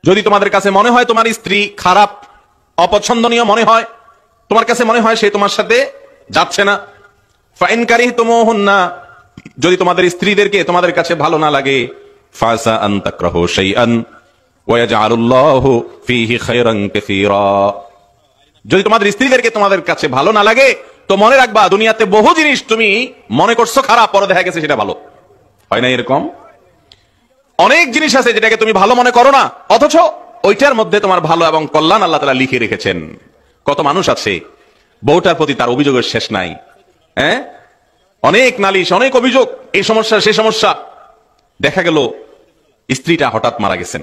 যদি তোমাদের কাছে মনে হয় তোমার স্ত্রী খারাপ, অপছন্দনীয় মনে হয়, তোমার কাছে মনে হয় সে তোমার সাথে যাচ্ছে না, ফাইন কারিহতুমুহুন্না, যদি তোমাদের স্ত্রীদেরকে তোমাদের কাছে ভালো না লাগে, ফাসা আন তাকরাহু শাইআন ওয়া ইয়াজআলুল্লাহু ফীহি খায়রান কাসীরা, যদি তোমাদের স্ত্রীদেরকে তোমাদের কাছে ভালো না লাগে তো মনে রাখবা দুনিয়াতে বহু জিনিস তুমি মনে করছো খারাপ, পরে দেখা গেছে সেটা ভালো। হয় না এরকম? অনেক জিনিস আছে যেটাকে তুমি ভালো মনে করো না, অথচ ওইটার মধ্যে তোমার ভালো এবং কল্যাণ আল্লাহ তাআলা লিখে রেখেছেন। কত মানুষ আছে বউটার প্রতি তার অভিযোগের শেষ নাই, হ্যাঁ, অনেক নালিশ, অনেক অভিযোগ, এই সমস্যা সেই সমস্যা। দেখা গেল স্ত্রীটা হঠাৎ মারা গেছেন,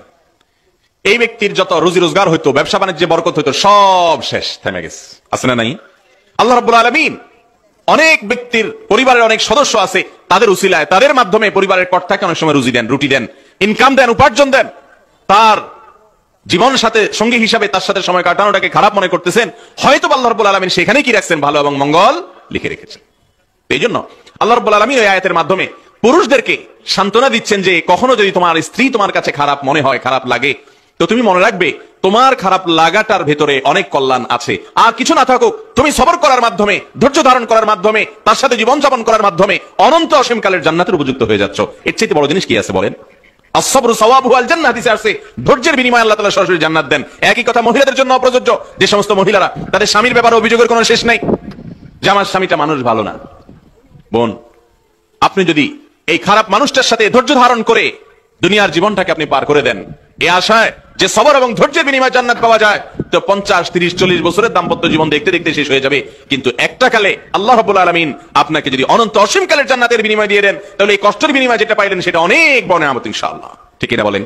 এই ব্যক্তির যত রুজি রোজগার হইতো, ব্যবসা বাণিজ্যে বরকত হইতো, সব শেষ, থেমে গেছে। আছে না নাই? আল্লাহ রাব্বুল আলামিন অনেক ব্যক্তির পরিবারের অনেক সদস্য আছে, তাদের উসিলায়, তাদের মাধ্যমে পরিবারের কর্তাকে অনেক সময় রুজি দেন, রুটি দেন, ইনকাম দেন, উপার্জন দেন। তার জীবন সাথে সঙ্গী হিসাবে তার সাথে সময় কাটানোটাকে খারাপ মনে করতেছেন, হয়তো আল্লাহ রাব্বুল আলামিন সেখানে কি রাখছেন, ভালো এবং মঙ্গল লিখে রেখেছেন। এই জন্য আল্লাহ রাব্বুল আলামিন এই আয়াতের মাধ্যমে পুরুষদেরকে সান্ত্বনা দিচ্ছেন যে কখনো যদি তোমার স্ত্রী তোমার কাছে খারাপ মনে হয়, খারাপ লাগে, তো তুমি মনে রাখবে তোমার খারাপ লাগাটার ভেতরে অনেক কল্যাণ আছে। আর কিছু না থাকুক, তুমি সবর করার মাধ্যমে, ধৈর্য ধারণ করার মাধ্যমে, তার সাথে জীবনযাপন করার মাধ্যমে অনন্ত অসীমকালের জান্নাতের উপযুক্ত হয়ে যাচ্ছ। এর চাইতে বড় জিনিস কি আছে বলেন? আসসাবরু সাওয়াবুহু আল জান্নাহ, হাদিসে আছে ধৈর্যের বিনিময়ে আল্লাহ তাআলা সরাসরি জান্নাত দেন। একই কথা মহিলাদের জন্য প্রযোজ্য, যে সমস্ত মহিলারা তাদের স্বামীর ব্যাপারে অভিযোগের কোনো শেষ নাই, যে আমার স্বামীটা মানুষ ভালো না। বোন, আপনি যদি এই খারাপ মানুষটার সাথে ধৈর্য ধারণ করে দুনিয়ার জীবনটাকে আপনি পার করে দেন, এই আশায় যে সবর এবং ধৈর্যের বিনিময়ে জান্নাত পাওয়া যায়, তো 50, 30, 40 বছরের দাম্পত্য জীবন দেখতে দেখতে শেষ হয়ে যাবে। কিন্তু একটা কালে আল্লাহ রাব্বুল আলামিন আপনাকে যদি অনন্ত অসীম কালের জান্নাতের বিনিময় দিয়ে দেন, তাহলে এই কষ্টের বিনিময় যেটা পাইলেন সেটা অনেক বড় নিয়ামত ইনশাআল্লাহ। ঠিক এটা বলেন?